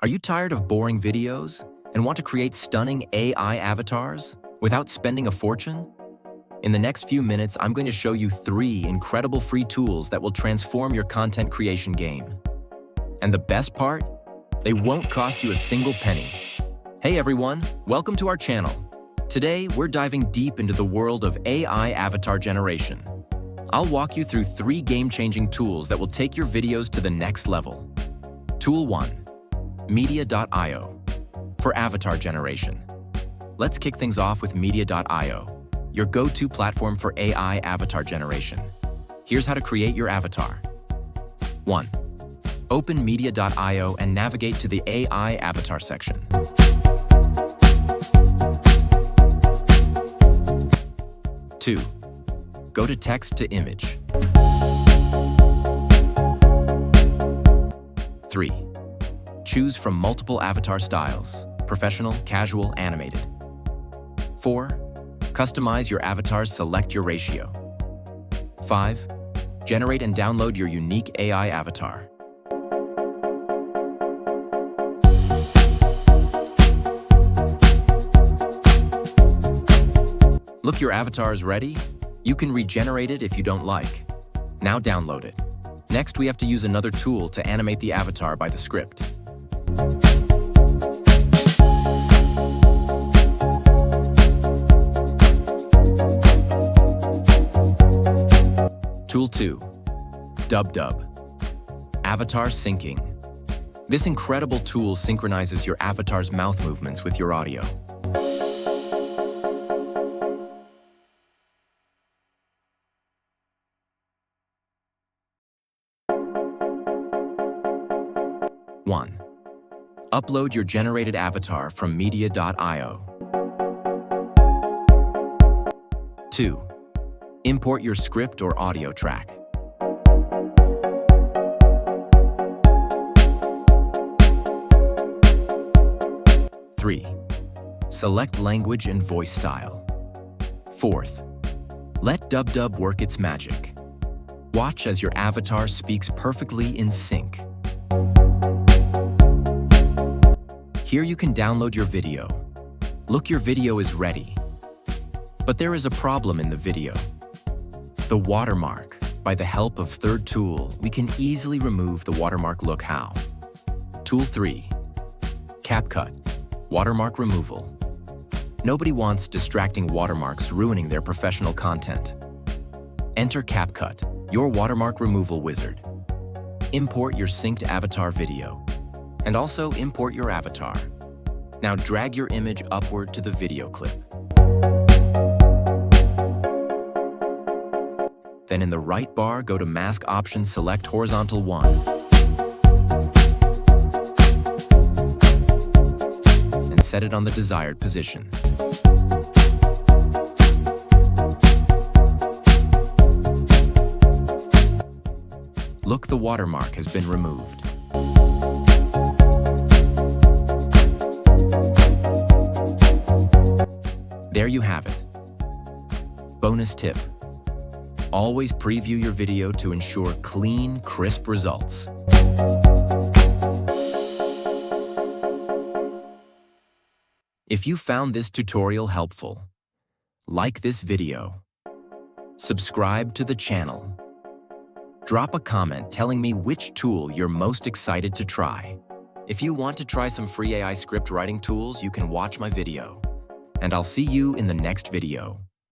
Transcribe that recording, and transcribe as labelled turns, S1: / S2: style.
S1: Are you tired of boring videos and want to create stunning AI avatars without spending a fortune? In the next few minutes, I'm going to show you 3 incredible free tools that will transform your content creation game. And the best part? They won't cost you a single penny. Hey everyone, welcome to our channel. Today, we're diving deep into the world of AI avatar generation. I'll walk you through 3 game-changing tools that will take your videos to the next level. Tool 1. Media.io for avatar generation. Let's kick things off with Media.io, your go-to platform for AI avatar generation. Here's how to create your avatar. 1. Open Media.io and navigate to the AI avatar section. 2. Go to text to image. 3. Choose from multiple avatar styles: professional, casual, animated. 4. Customize your avatar's select your ratio. 5. Generate and download your unique AI avatar. Look, your avatar is ready. You can regenerate it if you don't like. Now download it. Next, we have to use another tool to animate the avatar by the script. Tool 2. DubDub. Avatar syncing. This incredible tool synchronizes your avatar's mouth movements with your audio. One. Upload your generated avatar from Media.io. 2. Import your script or audio track. 3. Select language and voice style. 4th. Let DubDub work its magic. Watch as your avatar speaks perfectly in sync. Here you can download your video. Look, your video is ready. But there is a problem in the video. The watermark. By the help of third tool, we can easily remove the watermark. Look how. Tool 3. CapCut. Watermark removal. Nobody wants distracting watermarks ruining their professional content. Enter CapCut, your watermark removal wizard. Import your synced avatar video. And also import your avatar. Now drag your image upward to the video clip. Then in the right bar, go to Mask option, select horizontal 1. And set it on the desired position. Look, the watermark has been removed. There you have it. Bonus tip. Always preview your video to ensure clean, crisp results. If you found this tutorial helpful, like this video, subscribe to the channel, drop a comment telling me which tool you're most excited to try. If you want to try some free AI script writing tools, you can watch my video. And I'll see you in the next video.